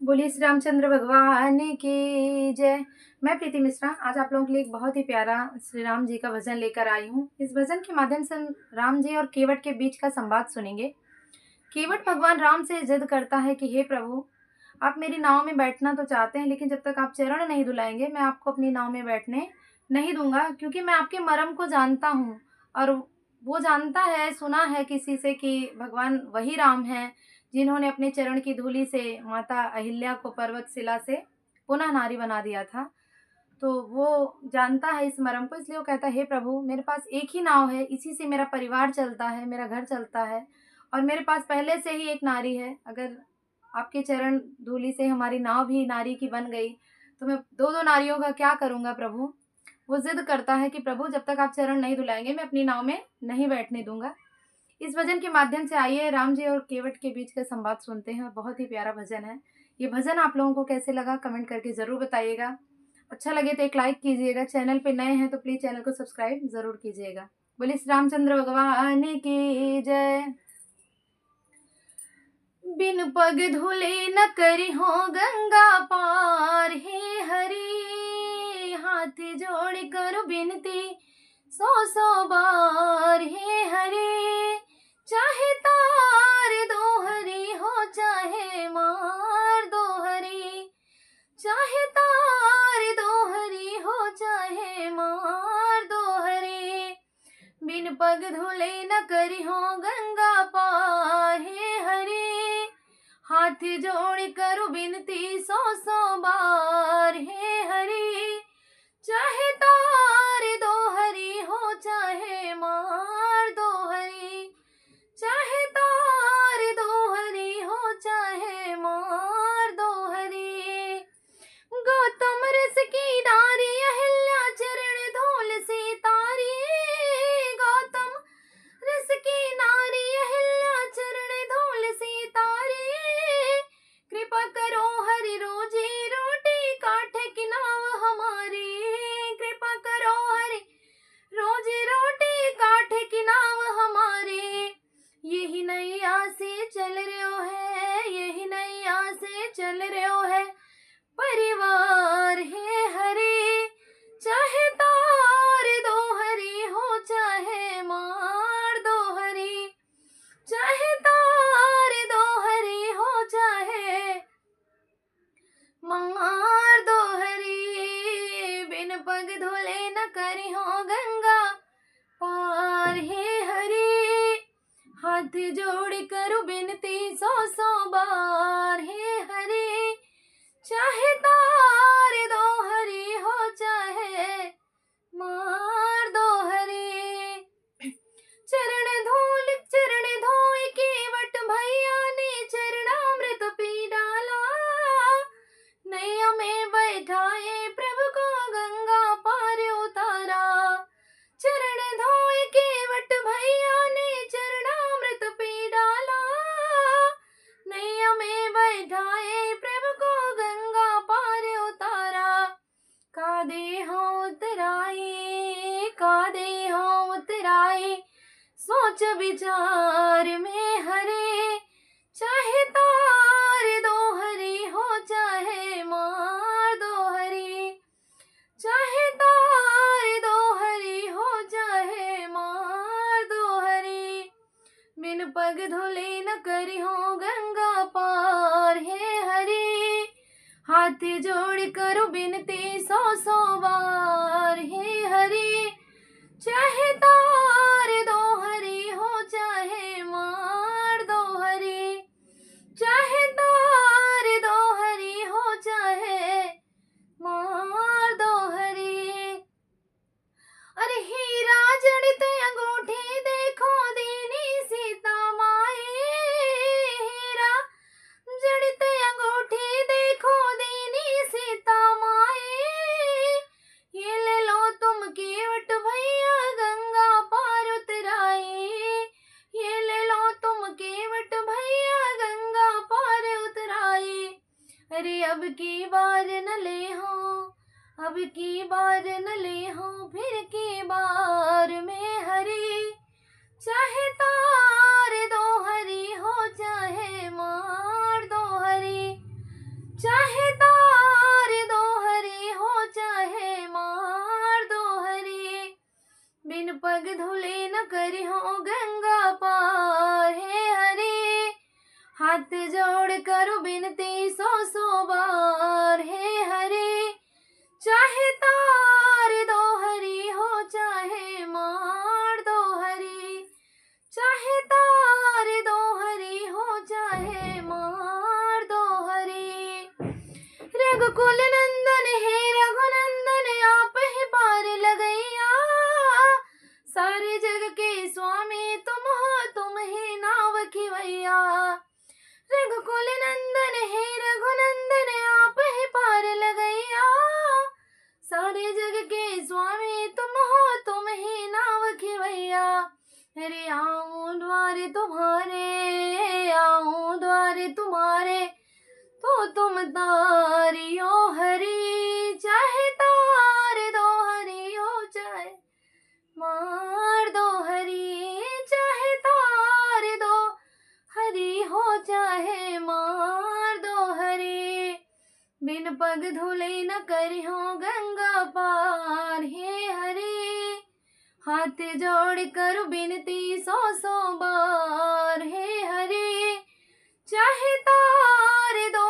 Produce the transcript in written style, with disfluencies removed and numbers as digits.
बोलिए श्री रामचंद्र भगवान की जय। मैं प्रीति मिश्रा आज आप लोगों के लिए एक बहुत ही प्यारा श्री राम जी का भजन लेकर आई हूँ। इस भजन के माध्यम से हम राम जी और केवट के बीच का संवाद सुनेंगे। केवट भगवान राम से जिद करता है कि हे प्रभु, आप मेरी नाव में बैठना तो चाहते हैं, लेकिन जब तक आप चरण नहीं धुलाएंगे मैं आपको अपनी नाव में बैठने नहीं दूंगा, क्योंकि मैं आपके मर्म को जानता हूँ। और वो जानता है, सुना है किसी से कि भगवान वही राम हैं जिन्होंने अपने चरण की धूलि से माता अहिल्या को पर्वत शिला से पुनः नारी बना दिया था। तो वो जानता है इस मर्म को, इसलिए वो कहता है हे प्रभु, मेरे पास एक ही नाव है, इसी से मेरा परिवार चलता है, मेरा घर चलता है, और मेरे पास पहले से ही एक नारी है। अगर आपके चरण धूलि से हमारी नाव भी नारी की बन गई तो मैं दो दो नारियों का क्या करूँगा प्रभु। वो जिद करता है कि प्रभु, जब तक आप चरण नहीं धुलाएंगे मैं अपनी नाव में नहीं बैठने दूंगा। इस भजन के माध्यम से आइए राम जी और केवट के बीच का संवाद सुनते हैं। बहुत ही प्यारा भजन है। ये भजन आप लोगों को कैसे लगा कमेंट करके ज़रूर बताइएगा। अच्छा लगे तो एक लाइक कीजिएगा। चैनल पे नए हैं तो प्लीज़ चैनल को सब्सक्राइब ज़रूर कीजिएगा। बोलिए श्री रामचंद्र भगवान की जय। बिन पग धुले न करी हो गंगा पार, हे हरि हाथ जोड़ कर बिनती सौ सौ बार, हे हरि चाहे तार दो हरि हो चाहे मार दो हरि, चाहे तार दो हरि हो चाहे मार दो हरि, बिन पग धुले न करी हो गंगा पार, हे हरि हाथ जोड़ करो बिनती सौ सौ बार, हे हरि चाहे तार दो हरि हो चाहे मार दो हरि, चाहे तार दो हरि हो चाहे मार दो हरि। गौतम रस की नारी अहिल्या चरण धूल से तारी, गौतम रस की नारी अहिल्या चरण धूल से तारी, कृपा करो हरि रोजी रोटी काठे की नाव हमारी, कृपा करो हरि रोजी रोटी काठे की नाव हमारी। यही नैया से चल रहे हो है, यही नैया से चल रहे हो है परिवार, हे हरि चाहे तार दो हरि हो चाहे मार दो हरि, चाहे तार दो हरि हो चाहे मार दो हरि, बिन पग धुले न करी हो गंगा पार, हे हरि हाथ जोड़ करो बिनती सौ सौ बार, हे हरि चाहे तार दो हरि हो चाहे मार दो हरि। चरण धोए केवट भैया ने चरणामृत पी डाला, नैया में बैठाए प्रभु को गंगा पार उतारा। चरण धोए केवट भैया ने चरणामृत पी डाला, नैया में बैठाए प्रभु को गंगा पार उतारा। कादे हो उतराए, कादे हो उतराए सोच विचार में हरे, चाहे तार दो हरि हो चाहे मार दो हरि, चाहे तार दो हरि हो चाहे मार दो हरि, बिन पग धुले न करी हो गंगा पार, हे हरि हाथ जोड़ करो बिनती सौ सौ बार, हे हरि चाहे तार दो हरि हो चाहे मार दो हरि, चाहे तार दो हरि हो चाहे मार दो हरि। अरे हीरा जड़ित अंगूठी देखो दीनी सीता माई, हीरा जड़ित अंगूठी देखो दीनी सीता माई, ये ले लो तुम केवट भैया गंगा पार उतराई, ये ले लो तुम केवट भैया गंगा पार उतराई। अरे अब की बार न ले हो, अब की बार न ले हो फिर की बार में हरि, चाहे तार दो हरि हो चाहे मार दो हरि, करो बिनती सौ सौ बार, हे हरि चाहे तार दो हरि हो चाहे मार दो हरि, चाहे तार दो हरि हो चाहे मार दो हरि। रघुकुल नंदन हे रघुनंदन आप ही पार लगैया, सारे जग के स्वामी तुम हो तुम ही नाव खिवैया। रघुकुल नंदन हे रघुनंदन आप ही पार लगैया, सारे जग के स्वामी तुम हो तुम ही नाव खिवैया। अरे आऊं द्वारे तुम्हारे आऊं द्वारे तुम्हारे, तो तुम तारियो हरि, चाहे तार दो हरि हो चाहे मार दो हरि, चाहे तार दो हरि हो चाहे मार दो हरि। बिन पग धुले न करिहो गंगा पार, हे हरि हाथ जोड़ कर बिनती सौ सौ बार, हे हरि चाहे तार दो